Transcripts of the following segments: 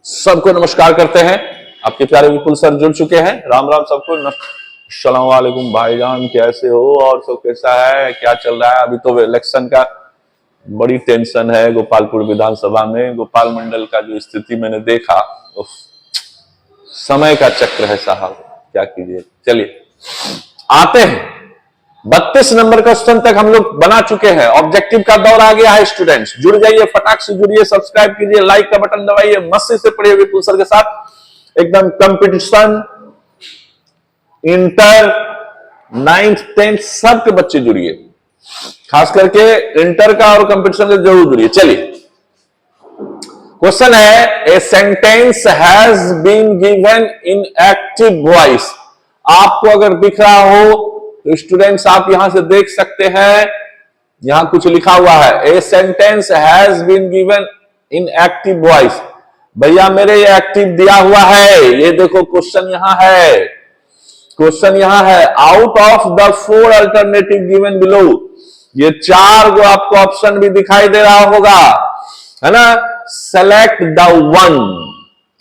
सबको नमस्कार करते हैं। आपके प्यारे विपुल सर जुड़ चुके हैं। राम राम सबको। अस्सलाम वालेकुम भाईजान, कैसे हो और सब कैसा है, क्या चल रहा है? अभी तो इलेक्शन का बड़ी टेंशन है गोपालपुर विधानसभा में। गोपाल मंडल का जो स्थिति मैंने देखा, समय का चक्र है साहब, क्या कीजिए। चलिए आते हैं 32 नंबर क्वेश्चन तक हम लोग बना चुके हैं। ऑब्जेक्टिव का दौर आ गया है। स्टूडेंट्स जुड़ जाइए, फटाक से जुड़िए, सब्सक्राइब कीजिए, लाइक का बटन दबाइए, मस्ती से पढ़िए विपुल सर के साथ। एकदम कंपटीशन, इंटर, 9th 10th सबके बच्चे जुड़िए, खास करके इंटर का और कंपटीशन से जरूर जुड़िए। चलिए क्वेश्चन है, a sentence has been given in active voice. आपको अगर दिख रहा हो तो स्टूडेंट्स आप यहां से देख सकते हैं, यहां कुछ लिखा हुआ है, a sentence has been given in active voice. भैया मेरे ये एक्टिव दिया हुआ है, ये देखो क्वेश्चन यहां है, क्वेश्चन यहां है। Out of the 4 alternative given below, ये 4 को आपको ऑप्शन भी दिखाई दे रहा होगा, है ना। सेलेक्ट द वन,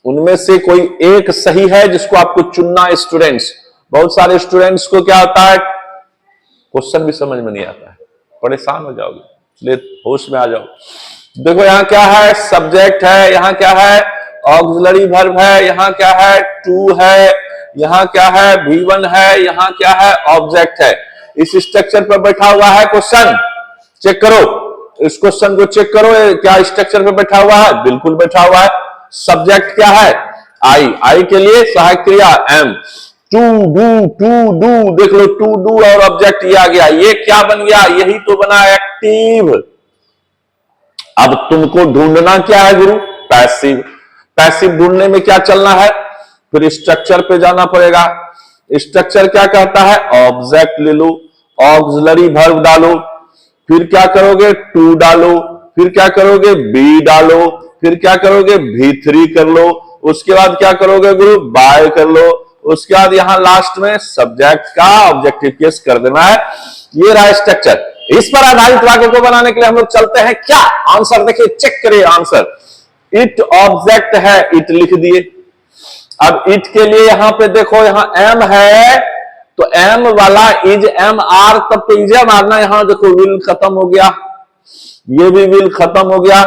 उनमें से कोई एक सही है जिसको आपको चुनना है। स्टूडेंट्स, बहुत सारे स्टूडेंट्स को क्या होता है, क्वेश्चन भी समझ में नहीं आता है, परेशान हो जाओगे, इसलिए होश में आ जाओ। देखो यहां क्या है, सब्जेक्ट है, यहां क्या है, ऑक्सिलरी वर्ब है, यहां क्या है, टू है, यहां क्या है, V1 है, यहां क्या है, ऑब्जेक्ट है। इस स्ट्रक्चर पर बैठा हुआ है क्वेश्चन। चेक करो इस क्वेश्चन को, चेक करो क्या स्ट्रक्चर पर बैठा हुआ है, बिल्कुल बैठा हुआ है। सब्जेक्ट क्या है, आई के लिए सहायक क्रिया एम, टू डू, देख लो टू डू और ऑब्जेक्ट ये आ गया। ये क्या बन गया, यही तो बना एक्टिव। अब तुमको ढूंढना क्या है गुरु, पैसिव। पैसिव ढूंढने में क्या चलना है, फिर स्ट्रक्चर पे जाना पड़ेगा। स्ट्रक्चर क्या कहता है, ऑब्जेक्ट ले लो, ऑक्सिलरी वर्ब डालो, फिर क्या करोगे, टू डालो, फिर क्या करोगे, बी डालो, फिर क्या करोगे, V3 कर लो, उसके बाद क्या करोगे गुरु, बाय कर लो, उसके बाद यहां लास्ट में सब्जेक्ट का ऑब्जेक्टिव केस कर देना है। ये रहा स्ट्रक्चर। इस पर आधारित वाक्य को बनाने के लिए हम लोग चलते हैं। क्या आंसर देखिए, चेक करिए आंसर। इट ऑब्जेक्ट है, इट लिख दिए। अब इट के लिए यहां पे देखो, यहां एम है तो एम वाला इज एम आर, तब तो इज मारना। यहां देखो विल खत्म हो गया, ये भी विल खत्म हो गया,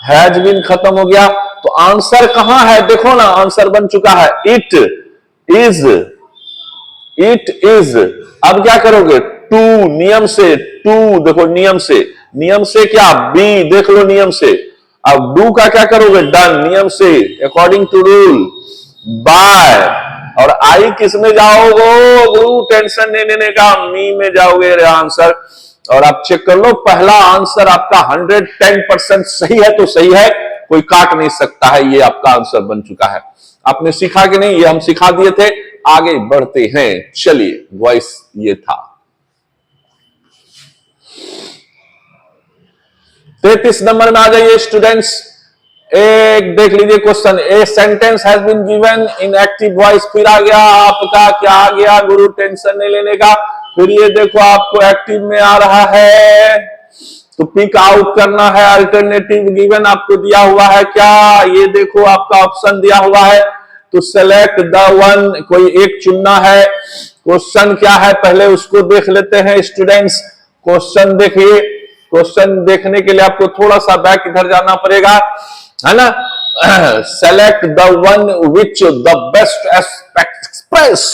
हैज बीन खत्म हो गया। तो आंसर कहां है, देखो ना आंसर बन चुका है, इट इज, इट इज। अब क्या करोगे, टू, नियम से टू, देखो नियम से क्या, बी देख लो नियम से। अब डू का क्या करोगे, डन, नियम से, अकॉर्डिंग टू रूल। बाय और आई किस में जाओगे गुरु, टेंशन नहीं लेने का, मी में जाओगे आंसर। और आप चेक कर लो, पहला आंसर आपका 110% सही है तो सही है, कोई काट नहीं सकता है। ये आपका आंसर बन चुका है। आपने सीखा कि नहीं, ये हम सिखा दिए थे। आगे बढ़ते हैं, चलिए वॉइस ये था। 33 नंबर में आ जाइए स्टूडेंट्स। एक देख लीजिए question, a sentence has been given in active voice. फिर आ गया आपका, क्या आ गया गुरु, टेंशन नहीं लेने का। फिर ये देखो आपको एक्टिव में आ रहा है तो पिक आउट करना है। अल्टरनेटिव गिवन आपको दिया हुआ है, क्या ये देखो आपका ऑप्शन दिया हुआ है, तो सेलेक्ट द वन, कोई एक चुनना है। क्वेश्चन क्या है पहले उसको देख लेते हैं स्टूडेंट्स। क्वेश्चन देखिए, क्वेश्चन देखने के लिए आपको थोड़ा सा बैक इधर जाना पड़ेगा, है ना। Select the one which the best express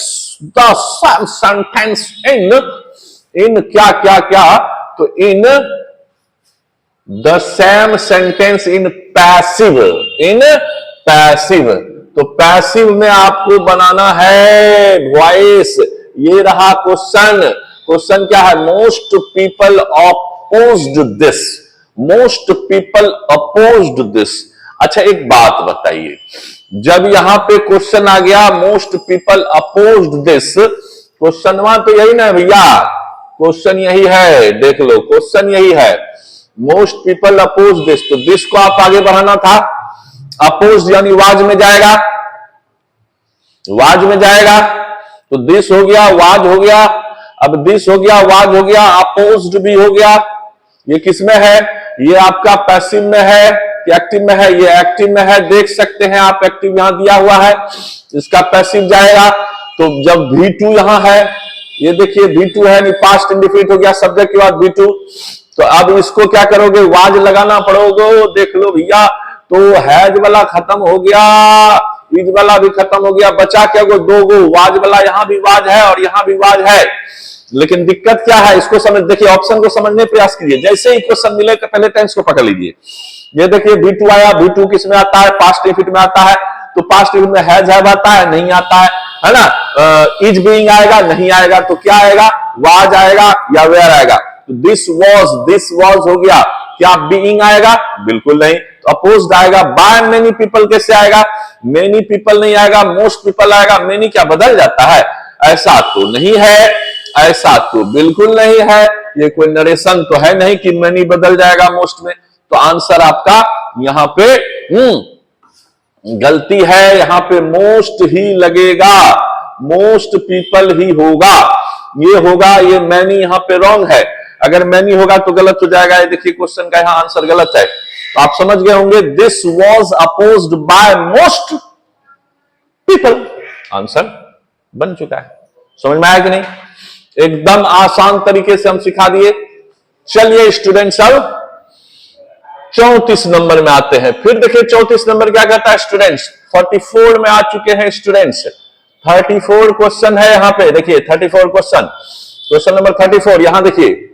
the sentence in क्या क्या क्या, तो in the same sentence in passive, in passive. तो पैसिव में आपको बनाना है वॉइस। ये रहा क्वेश्चन। क्वेश्चन क्या है, most people opposed this, most people opposed this. अच्छा एक बात बताइए, जब यहां पे क्वेश्चन आ गया most people opposed this, question वहां तो यही ना भैया, क्वेश्चन यही है, देख लो क्वेश्चन यही है, मोस्ट पीपल अपोज दिस। तो दिस को आप आगे बढ़ाना था, अपोज यानी वाज में जाएगा, वाज में जाएगा, तो दिस हो गया, वाज हो गया। अब दिस हो गया, वाज हो गया, अपोज्ड भी हो गया। ये किसमें है, ये आपका पैसिव में है, एक्टिव में है, ये एक्टिव में है, देख सकते हैं आप, एक्टिव यहां दिया हुआ है, इसका पैसिव जाएगा। तो जब V2 यहां है, ये देखिए V2 है, नहीं पास्ट इंडिफिनिट हो गया सब्जेक्ट के बाद V2। तो अब इसको क्या करोगे, वाज लगाना पड़ोगे। देख लो भैया, तो हैज वाला खत्म हो गया, इज वाला भी खत्म हो गया, बचा क्या गो, दो गो वाज वाला, यहां भी वाज है और यहां भी वाज है। लेकिन दिक्कत क्या है, इसको समझ, देखिए ऑप्शन को समझने प्रयास कीजिए। जैसे ही क्वेश्चन मिले पहले टेंस को पकड़ लीजिए। ये देखिए V2 आया, V2 किस में आता है, पास्ट इंडिफिनिट में आता है। तो पास्ट इंडिफिनिट में हैज हैव आता है, नहीं आता है ना। इज बीइंग आएगा, नहीं आएगा, तो क्या आएगा, वाज आएगा या वेयर आएगा। तो दिस वाज हो गया, क्या बीइंग आएगा, बिल्कुल नहीं। तो अपोज्ड आएगा। बाय मेनी पीपल कैसे आएगा, मेनी पीपल नहीं आएगा, मोस्ट पीपल आएगा। मेनी क्या बदल जाता है, ऐसा तो नहीं है, ऐसा तो बिल्कुल नहीं है। ये कोई नरेशन तो है नहीं कि मेनी बदल जाएगा मोस्ट में। तो आंसर आपका यहां पे गलती है, यहां पे मोस्ट ही लगेगा, मोस्ट पीपल ही होगा, ये होगा, ये मैनी यहां पे रॉन्ग है। अगर मैनी होगा तो गलत हो जाएगा। ये देखिए क्वेश्चन का यहां आंसर गलत है। तो आप समझ गए होंगे, this was opposed by most people, answer बन चुका है। समझ में आया कि नहीं, एकदम आसान तरीके से हम सिखा दिए। चलिए स्टूडेंट्स, अब 34 नंबर में आते हैं। फिर देखिए 34 नंबर क्या कहता है स्टूडेंट्स, 44 में आ चुके हैं स्टूडेंट्स। 34 क्वेश्चन है यहां पे, देखिए 34 क्वेश्चन नंबर 34, यहां देखिए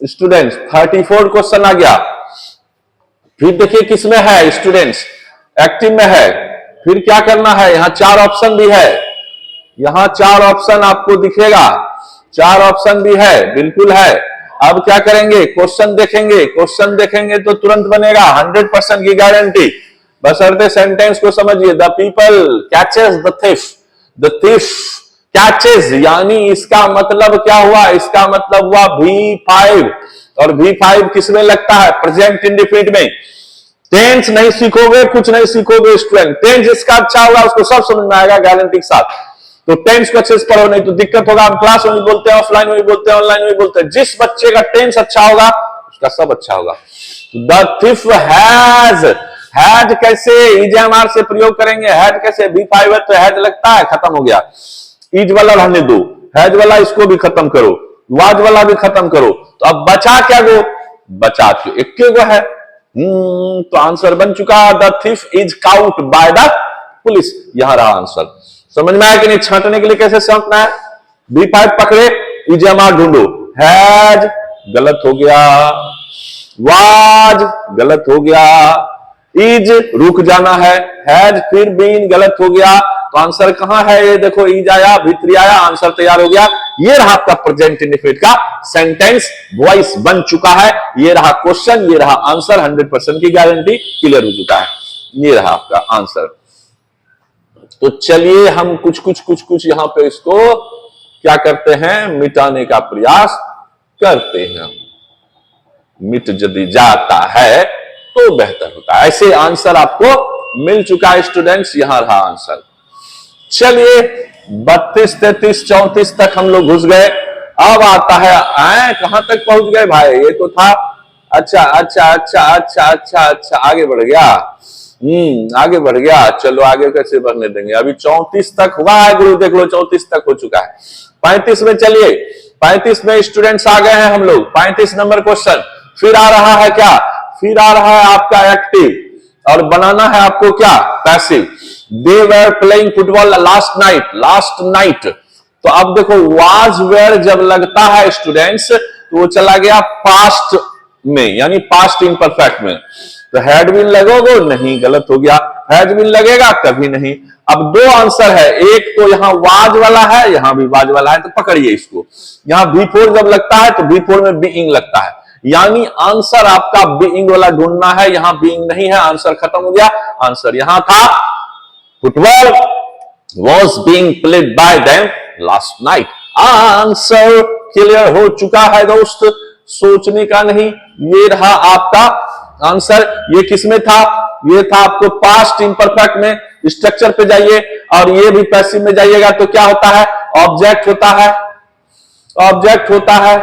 स्टूडेंट्स 34 क्वेश्चन आ गया। फिर देखिए किसमें है स्टूडेंट्स, एक्टिव में है। फिर क्या करना है, यहां 4 ऑप्शन भी है, यहां 4 ऑप्शन आपको दिखेगा, 4 ऑप्शन भी है, बिल्कुल है। अब क्या करेंगे, क्वेश्चन देखेंगे, क्वेश्चन देखेंगे तो तुरंत बनेगा, 100% की गारंटी। बशर्ते सेंटेंस को समझिए। The people catches the thief, the thief catches, यानी इसका मतलब क्या हुआ, इसका मतलब हुआ V5। और V5 किसमें लगता है, प्रेजेंट इंडिफिनिट में। टेंस नहीं सीखोगे, कुछ नहीं सीखोगे स्टूडेंट। टेंस जिसका अच्छा होगा उसको सब समझ में आएगा गारंटी के साथ। तो टेंस को अच्छे से पढ़ो, नहीं तो दिक्कत होगा। हम क्लास में भी बोलते हैं, ऑफलाइन में भी बोलते हैं, ऑनलाइन में भी बोलते हैं। जिस बच्चे का टेंस अच्छा होगा उसका सब अच्छा होगा। द थिफ हैज कैसे ईजेएमआर से प्रयोग करेंगे, हैज कैसे, V5 है तो हैज लगता है, खत्म हो गया। इज वाला रहने दो, हैज वाला इसको भी खत्म करो, वाज वाला भी खत्म करो। तो अब बचा क्या गो, बचा तो एक गो है। तो आंसर बन चुका, the thief is cout by the police, यहां रहा आंसर। समझ में आया कि नहीं, छांटने के लिए कैसे छांटना है। V5 पकड़े, ईजेएमआर ढूंढो। हैज गलत हो गया, वाज गलत हो गया, इज रुक जाना है, हैज फिर बीन गलत हो गया। तो आंसर कहां है, ये देखो, इज आया, भीतरी आया, आंसर तैयार हो गया। ये रहा आपका प्रेजेंट इंडिफिनिट का सेंटेंस वॉइस बन चुका है। ये रहा क्वेश्चन, ये रहा आंसर, 100% की गारंटी क्लियर हो चुका है। ये रहा आपका आंसर। तो चलिए हम कुछ यहां पे इसको क्या करते हैं, मिटाने का प्रयास करते हैं। मिट यदि जाता है तो बेहतर होता है। ऐसे आंसर आपको मिल चुका है स्टूडेंट्स, यहां रहा आंसर। चलिए 32, 33, 34 तक हम लोग घुस गए। अब आता है, कहां तक पहुंच गए भाई, ये तो था। अच्छा, आगे बढ़ गया। आगे बढ़ गया। चलो आगे कैसे बढ़ने देंगे, अभी 34 तक हुआ है गुरु, देख लो 34 तक हो चुका है। 35 में चलिए, 35 में स्टूडेंट्स आ गए हैं हम लोग। 35 नंबर क्वेश्चन फिर आ रहा है क्या, फिर आ रहा है आपका एक्टिव, और बनाना है आपको क्या, passive. They were playing football last night. तो अब देखो वाज वेयर जब लगता है स्टूडेंट्स तो वो चला गया पास्ट में, यानी पास्ट इम्परफेक्ट में। तो हैड बीन लगोगे, नहीं, गलत हो गया। हैज बीन लगेगा, कभी नहीं। अब 2 आंसर है, एक तो यहां वाज वाला है, यहां भी वाज वाला है, तो पकड़िए इसको। यहां V4 जब लगता है तो V4 में बीइंग लगता है, यानी आंसर आपका बीइंग वाला ढूंढना है। यहां बीइंग नहीं है, आंसर खत्म हो गया। आंसर यहां था, football was being played by them last night। Answer clear हो चुका है दोस्त, सोचने का नहीं। ये रहा आपका आंसर। ये किसमें था, ये था आपको पास्ट इंपरफेक्ट में। स्ट्रक्चर पे जाइए और ये भी पैसिव में जाइएगा तो क्या होता है, ऑब्जेक्ट होता है, ऑब्जेक्ट होता है।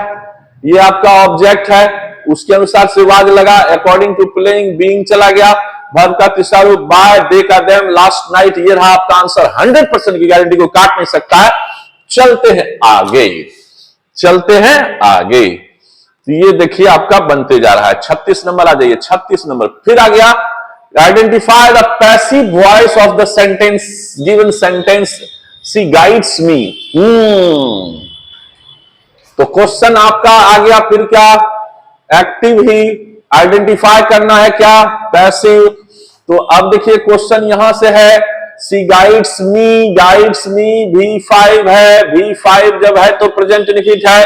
ये आपका ऑब्जेक्ट है, उसके अनुसार से वाज लगा, अकॉर्डिंग टू प्लेइंग, बीइंग चला गया, वर्ब का तीसरा रूप बाय, दे का देम, लास्ट नाइट, ये रहा आपका आंसर। 100% की गारंटी को काट नहीं सकता है। चलते हैं आगे, चलते हैं आगे। तो ये देखिए आपका बनते जा रहा है। 36 नंबर आ जाइए, 36 नंबर फिर आ गया। Identify the passive voice of the sentence, given sentence, she guides me. तो क्वेश्चन आपका आ गया फिर क्या, एक्टिव ही आइडेंटिफाई करना है क्या, पैसिव। तो अब देखिए क्वेश्चन यहां से है, सी गाइड्स मी, गाइड्स मी V5 है, V5 जब है तो प्रेजेंट इंडिफिनिट है।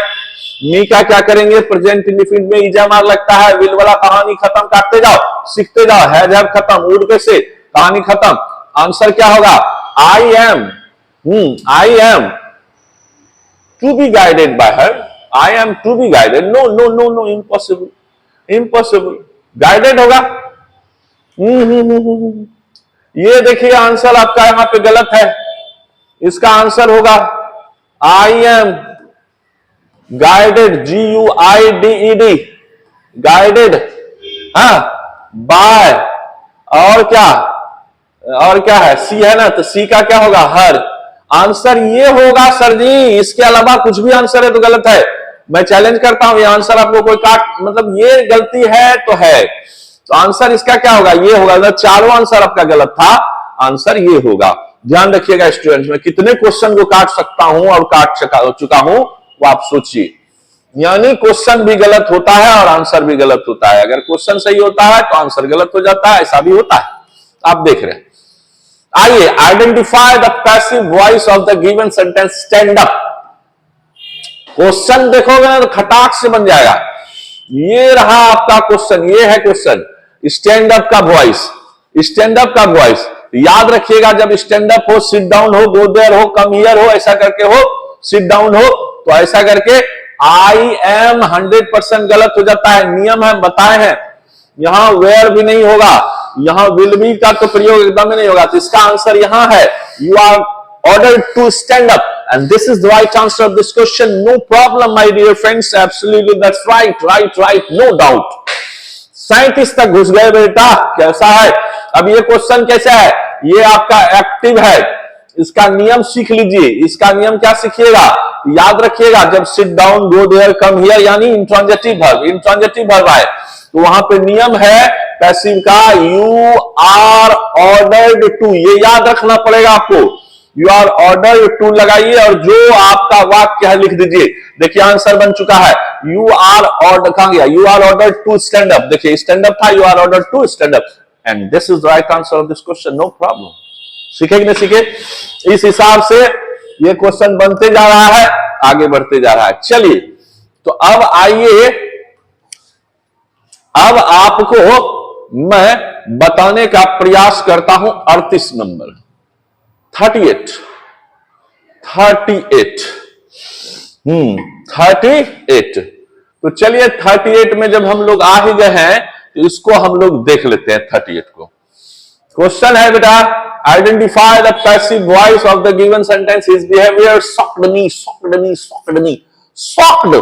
मी का क्या करेंगे, प्रेजेंट इंडिफिनिट में ईजा मार लगता है, विल वाला कहानी खत्म, काटते जाओ, सीखते जाओ, है खत्म, उड़ कैसे, कहानी खत्म। आंसर क्या होगा, I am, I am to be guided by her, I am to be guided, no no no no, impossible, impossible, guided होगा। ये देखिए आंसर आपका यहां पे गलत है, इसका आंसर होगा I M guided, GUIDED, guided, हाँ, बाय, और क्या है, सी है ना, तो सी का क्या होगा, हर। आंसर ये होगा सर जी, इसके अलावा कुछ भी आंसर है तो गलत है। मैं चैलेंज करता हूं, ये आंसर आपको कोई काट, मतलब ये गलती है तो है, तो आंसर इसका क्या होगा, ये होगा। अगर चारों आंसर आपका गलत था, आंसर ये होगा। ध्यान रखिएगा स्टूडेंट्स, मैं कितने क्वेश्चन को काट सकता हूं और काट चुका हूं वो आप सोचिए। यानी क्वेश्चन भी गलत होता है और आंसर भी गलत होता है। अगर क्वेश्चन सही होता है तो आंसर गलत हो जाता है, ऐसा भी होता है, आप देख रहे हैं। आइए, identify the passive voice of the given sentence, stand up. Question देखोगे ना तो खटाक से बन जाएगा। ये रहा आपका क्वेश्चन, ये है क्वेश्चन, स्टैंड अप का वॉइस, स्टैंड अप का वॉइस। याद रखिएगा, जब स्टैंड अप हो, सिट डाउन हो, गो देयर हो, कम हियर हो, ऐसा करके हो, सिट डाउन हो, तो ऐसा करके आई एम 100% गलत हो जाता है। नियम है, बताए हैं, यहां वेयर भी नहीं होगा, यहां विल बी का तो प्रयोग एकदम ही नहीं होगा। तो इसका आंसर यहां है, you are ordered to stand up, and this is the right answer of this question. No problem, my dear friends, absolutely that's right, right, no doubt. 37 तक घुस गए बेटा, कैसा है। अब ये क्वेश्चन कैसा है, ये आपका एक्टिव है, इसका नियम सीख लीजिए। इसका नियम क्या सीखिएगा, याद रखिएगा, जब sit down, go there, come here, यानी इंट्रांजिटिव वर्ब, इंट्रांजिटिव वर्ब आए तो वहां पे नियम है पैसिव का, यू आर ऑर्डर्ड टू, ये याद रखना पड़ेगा आपको। यू आर ऑर्डर्ड टू लगाइए और जो आपका वाक्य है लिख दीजिए। देखिए आंसर बन चुका है, यू आर ऑर्डर, कहां गया, you are ordered to stand up. देखिए स्टैंड अप था, you are ordered to stand up, and this is the right answer of this question, no problem. सीखे कि नहीं सीखे, इस हिसाब से ये क्वेश्चन बनते जा रहा है, आगे बढ़ते जा रहा है। चलिए, तो अब आइए, अब आपको मैं बताने का प्रयास करता हूं 38 नंबर, 38 तो चलिए 38 में जब हम लोग आ ही गए हैं तो इसको हम लोग देख लेते हैं। 38 को क्वेश्चन है बेटा, identify the passive voice of the given sentence, his behaviour shocked me, shocked me, shocked me, shocked,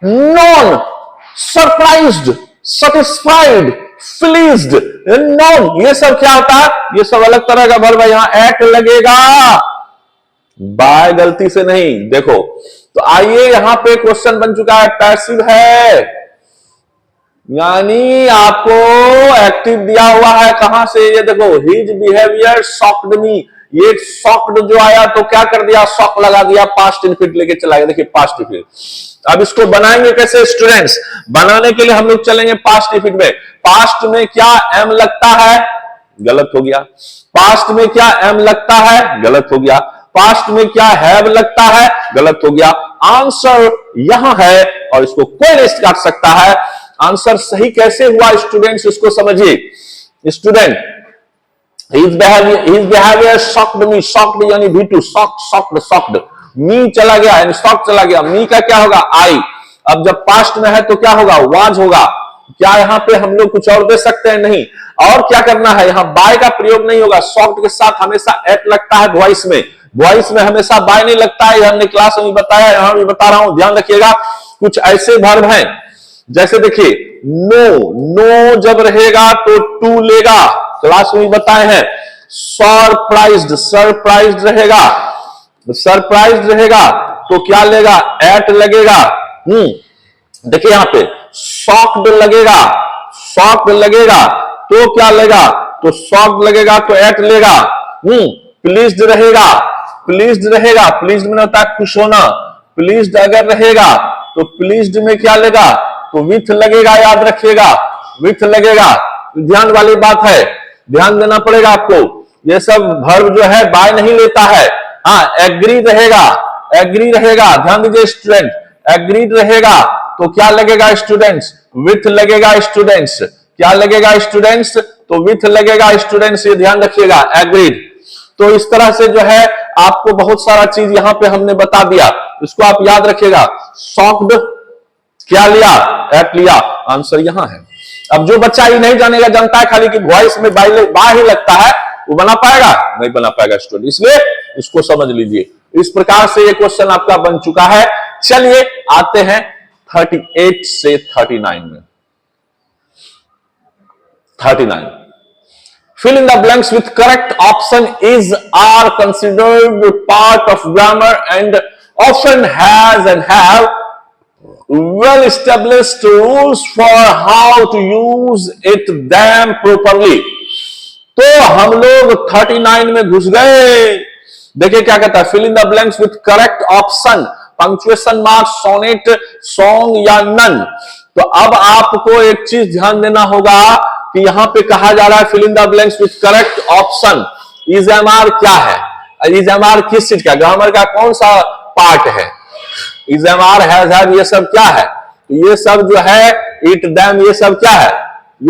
non, surprised, satisfied, pleased, non, ये सब क्या होता है, ये सब अलग तरह का वर्ब है। यहां एट लगेगा, बाय गलती से नहीं। देखो, तो आइए, यहां पे क्वेश्चन बन चुका है, पैसिव है, यानी आपको एक्टिव दिया हुआ है। कहां से, ये देखो, हिज बिहेवियर शॉक्ड मी, ये शॉक्ड जो आया तो क्या कर दिया, शॉक लगा दिया, पास्ट इंफिनिट लेके चला गया। देखिए पास्ट इंफिनिट, अब इसको बनाएंगे कैसे स्टूडेंट्स, बनाने के लिए हम लोग चलेंगे पास्ट इंफिनिट में। पास्ट में क्या एम लगता है, गलत हो गया। पास्ट में क्या एम लगता है, गलत हो गया। पास्ट में क्या हैव लगता है, गलत हो गया। आंसर यहां है और इसको कोई नहीं काट सकता है। आंसर सही कैसे हुआ स्टूडेंट्स, इसको समझिए। Student, his behavior shocked me, shocked यानी V2, shocked, मी चला गया यानी शॉक चला गया, मी का क्या होगा, आई। अब जब पास्ट में है तो क्या होगा, वाज होगा। क्या यहां पे हम लोग कुछ और दे सकते हैं, नहीं। और क्या करना है, यहां बाय का प्रयोग नहीं होगा, शॉक्ड के साथ हमेशा एट लगता है वॉइस में, वॉइस में हमेशा बाय नहीं लगता है। हमने क्लास में बताया, यहां भी बता रहा हूं, ध्यान रखिएगा। कुछ ऐसे वर्ब हैं जैसे देखिए नो, नो जब रहेगा तो टू लेगा, क्लास में बताए हैं। सरप्राइज्ड, सरप्राइज्ड रहेगा, सरप्राइज्ड रहेगा तो क्या लेगा, एट लगेगा। देखिए यहां पे शॉक्ड लगेगा, शॉक्ड लगेगा तो क्या लेगा, तो शॉक्ड लगेगा तो एट लेगा। प्लीज्ड रहेगा, प्लीज्ड रहेगा, प्लीज्ड में होता है खुश होना, प्लीज्ड अगर रहेगा तो प्लीज्ड में क्या लेगा, तो विथ लगेगा, याद रखिएगा विथ लगेगा। ध्यान वाली बात है, ध्यान देना पड़ेगा आपको, ये सब वर्ब जो है बाय नहीं लेता है। हाँ एग्री रहेगा, एग्री रहेगा, ध्यान दीजिए स्टूडेंट, एग्रीड रहेगा तो क्या लगेगा स्टूडेंट्स, विथ लगेगा स्टूडेंट्स, क्या लगेगा स्टूडेंट्स, तो विथ लगेगा स्टूडेंट्स, ये ध्यान रखिएगा एग्रीड। तो इस तरह से जो है आपको बहुत सारा चीज यहां पे हमने बता दिया, इसको आप याद रखिएगा। शॉक्ड क्या लिया, एट लिया, आंसर यहां है। अब जो बच्चा ये नहीं जानेगा, जानता है खाली कि वॉइस में बा ही लगता है, वो बना पाएगा, नहीं बना पाएगा स्टूडेंट, इसलिए इसको समझ लीजिए। इस प्रकार से ये क्वेश्चन आपका बन चुका है। चलिए आते हैं 38 से 39 में। 39 fill in the blanks with correct option is are considered part of grammar and often has and have well established rules for how to use it them properly। तो हम लोग 39 में घुस गए। देखिए क्या कहता है, fill in the blanks with correct option, punctuation mark, sonnet, song या नन। तो अब आपको एक चीज ध्यान देना होगा कि यहां पे कहा जा रहा है fill in the blanks with correct option. Is am are क्या है, इज एम आर किस चीज का, ग्रामर का कौन सा पार्ट है, इज एम आर हैव, ये सब क्या है, तो ये सब जो है इट दैम, ये सब क्या है,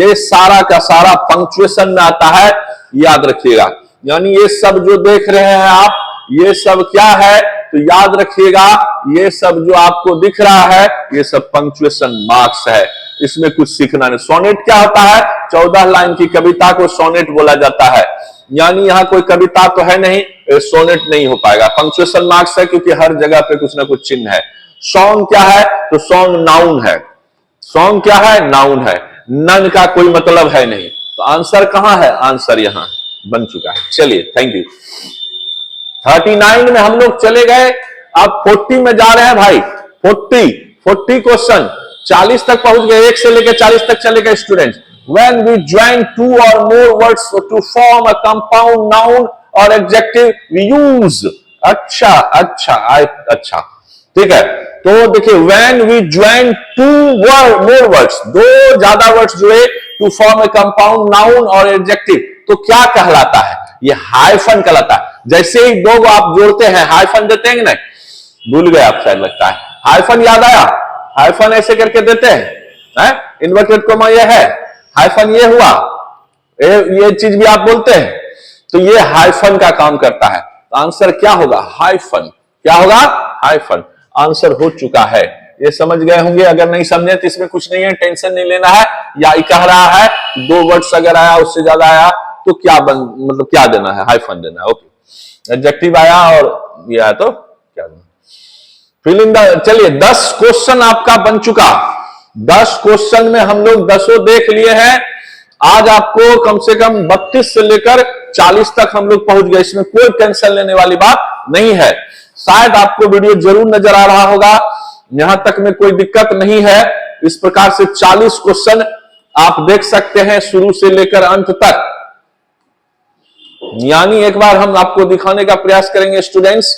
ये सारा का सारा पंक्चुएशन में आता है, याद रखिएगा। यानी ये सब जो देख रहे हैं आप, ये सब क्या है, तो याद रखिएगा ये सब जो आपको दिख रहा है ये सब पंक्चुएशन मार्क्स है, इसमें कुछ सीखना नहीं। सोनेट क्या होता है, 14 लाइन की कविता को सोनेट बोला जाता है। यानी यहां कोई कविता तो है नहीं, सोनेट नहीं हो पाएगा, पंक्चुएशन मार्क्स है क्योंकि हर जगह पे कुछ ना कुछ चिन्ह है। सॉन्ग क्या है, तो सॉन्ग नाउन है, सॉन्ग क्या है, नाउन है, नन का कोई मतलब है नहीं। तो आंसर कहां है, आंसर यहां बन चुका है। चलिए थैंक यू। 39 में हम लोग चले गए, अब 40 में जा रहे हैं भाई। 40 क्वेश्चन, 40 तक पहुंच गए, 1 से लेकर 40 तक चले गए students. When we join two or more words to form a compound noun or adjective, we use अच्छा, ठीक है। तो देखिए when we join two more words, दो ज्यादा वर्ड्स जुड़े to form a compound noun or adjective, तो क्या कहलाता है, ये हाइफन कहलाता है। जैसे ही दो आप जोड़ते हैं हाइफन देते हैं ना, भूल गए आप शायद लगता है, हाइफन याद आया, हाइफन ऐसे करके देते हैं, इन्वर्टेड कोमा ये है, हाइफन ये हुआ, ये चीज भी आप बोलते हैं, तो ये हाइफन का काम करता है। तो आंसर क्या होगा, हाइफन, क्या होगा, हाइफन। आंसर हो चुका है, ये समझ गए होंगे। अगर नहीं समझे तो इसमें कुछ नहीं है, टेंशन नहीं लेना है। या कह रहा है दो वर्ड्स अगर आया उससे ज्यादा आया तो क्या मतलब क्या देना है, हाइफन देना है। ओके, एडजेक्टिव आया और ये आया तो क्या देना, फिल इन द। चलिए 10 क्वेश्चन आपका बन चुका। 10 क्वेश्चन में हम लोग 10 देख लिए हैं। आज आपको कम से कम 32 से लेकर 40 तक हम लोग पहुंच गए, इसमें कोई टेंशन लेने वाली बात नहीं है। शायद आपको वीडियो जरूर नजर आ रहा होगा, यहां तक में कोई दिक्कत नहीं है। इस प्रकार से 40 क्वेश्चन आप देख सकते हैं शुरू से लेकर अंत तक। यानी एक बार हम आपको दिखाने का प्रयास करेंगे स्टूडेंट्स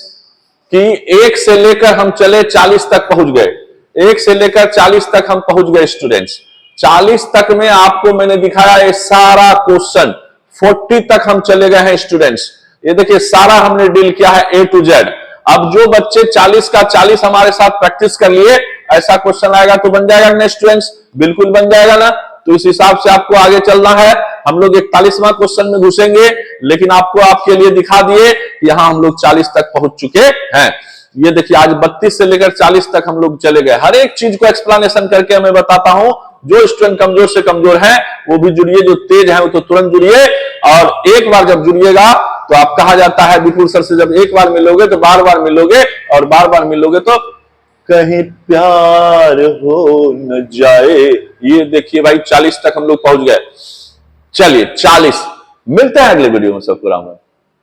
कि 1 से लेकर हम चले 40 तक पहुंच गए, 1 से लेकर 40 तक हम पहुंच गए स्टूडेंट्स। 40 तक में आपको मैंने दिखाया ये सारा क्वेश्चन। 40 तक हम चले गए हैं स्टूडेंट्स, ये देखिए सारा हमने डील किया है A to Z। अब जो बच्चे 40 का 40 हमारे साथ प्रैक्टिस कर लिए, ऐसा क्वेश्चन आएगा तो बन जाएगा ना स्टूडेंट्स, बिल्कुल बन जाएगा ना। तो इस हिसाब से आपको आगे चलना है। हम लोग 41वां क्वेश्चन में घुसेंगे, लेकिन आपको आपके लिए दिखा दिए यहां हम लोग 40 तक पहुंच चुके हैं। ये देखिए आज 32 से लेकर 40 तक हम लोग चले गए। हर एक चीज को एक्सप्लेनेशन करके मैं बताता हूं। जो स्टूडेंट कमजोर से कमजोर हैं वो भी जुड़िए, जो तेज है वो तो तुरंत जुड़िए। और एक बार जब जुड़िएगा तो आप, कहा जाता है विपुल सर से, जब एक बार मिलोगे तो बार बार मिलोगे, और बार बार मिलोगे तो कहीं प्यार हो न जाए। ये देखिए भाई 40 तक हम लोग पहुंच गए। चलिए 40, मिलते हैं अगले वीडियो में सबको राम।